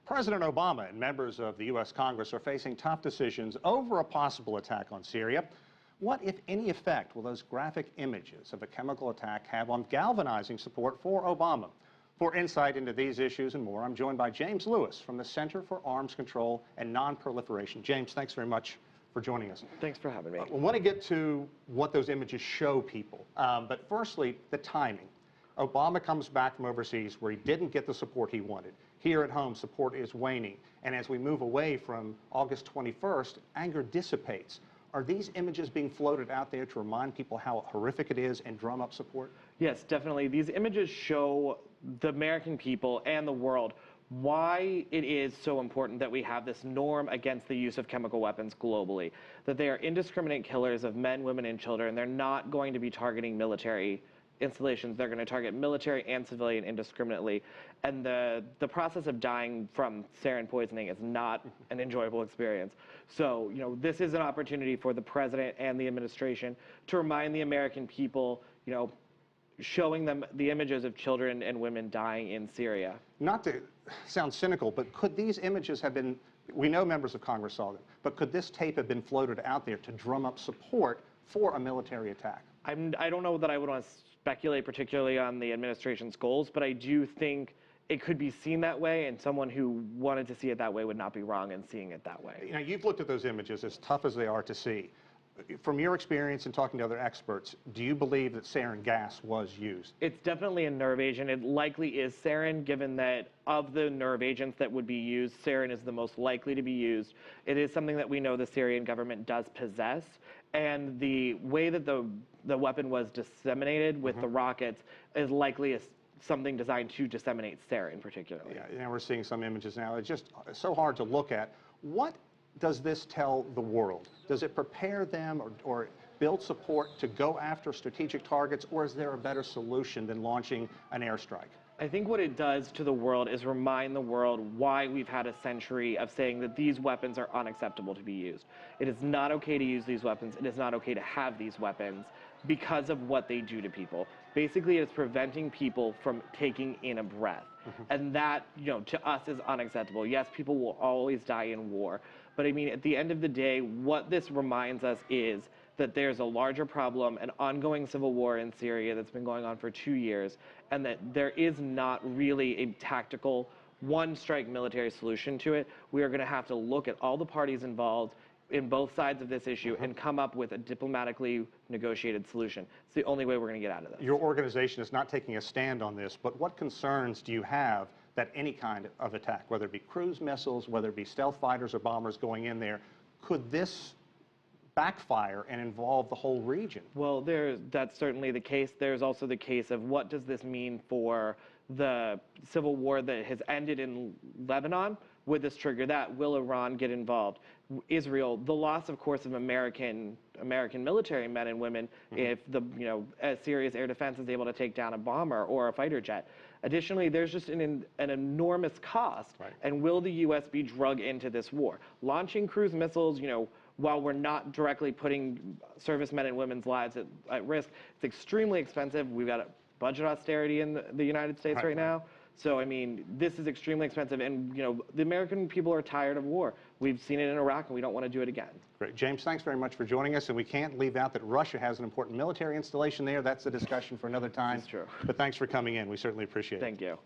President Obama and members of the U.S. Congress are facing tough decisions over a possible attack on Syria. What, if any, effect will those graphic images of a chemical attack have on galvanizing support for Obama? For insight into these issues and more, I'm joined by James Lewis from the Center for Arms Control and Non-Proliferation. James, thanks very much for joining us. Thanks for having me. We want to get to what those images show people, but firstly, the timing. Obama comes back from overseas where he didn't get the support he wanted. Here at home, support is waning. And as we move away from August 21st, anger dissipates. Are these images being floated out there to remind people how horrific it is and drum up support? Yes, definitely. These images show the American people and the world why it is so important that we have this norm against the use of chemical weapons globally, that they are indiscriminate killers of men, women, and children. They're not going to be targeting military installations. They're going to target military and civilian indiscriminately. And the process of dying from sarin poisoning is not an enjoyable experience. So, this is an opportunity for the president and the administration to remind the American people, showing them the images of children and women dying in Syria. Not to sound cynical, but could these images have been, we know members of Congress saw them, but could this tape have been floated out there to drum up support for a military attack? I don't know that I would want to speculate particularly on the administration's goals, but I do think it could be seen that way, and someone who wanted to see it that way would not be wrong in seeing it that way. You've looked at those images, as tough as they are to see. From your experience in talking to other experts, do you believe that sarin gas was used? It's definitely a nerve agent. It likely is sarin, given that of the nerve agents that would be used, sarin is the most likely to be used. It is something that we know the Syrian government does possess, and the way that the weapon was disseminated with the rockets is likely something designed to disseminate sarin particularly. Yeah, we're seeing some images now. It's just so hard to look at. What does this tell the world? Does it prepare them or build support to go after strategic targets, or is there a better solution than launching an airstrike? I think what it does to the world is remind the world why we've had a century of saying that these weapons are unacceptable to be used. It is not okay to use these weapons. It is not okay to have these weapons because of what they do to people. Basically, it's preventing people from taking in a breath. And that, to us is unacceptable. Yes, people will always die in war. But I mean, at the end of the day, what this reminds us is that there's a larger problem, an ongoing civil war in Syria that's been going on for 2 years, and that there is not really a tactical one-strike military solution to it. We are going to have to look at all the parties involved in both sides of this issue and come up with a diplomatically negotiated solution. It's the only way we're going to get out of this. Your organization is not taking a stand on this, but what concerns do you have that any kind of attack, whether it be cruise missiles, whether it be stealth fighters or bombers going in there, could this backfire and involve the whole region? Well, that's certainly the case. There's also the case of what does this mean for the civil war that has ended in Lebanon? Would this trigger that? Will Iran get involved? Israel, the loss, of course, of American military men and women if Syria's air defense is able to take down a bomber or a fighter jet. Additionally, there's just an enormous cost. Right. And will the U.S. be drug into this war? Launching cruise missiles, while we're not directly putting servicemen and women's lives at risk, it's extremely expensive. We've got a budget austerity in the United States right now. So, I mean, this is extremely expensive, and, the American people are tired of war. We've seen it in Iraq, and we don't want to do it again. Great. James, thanks very much for joining us, and we can't leave out that Russia has an important military installation there. That's a discussion for another time. That's true. But thanks for coming in. We certainly appreciate it. Thank you.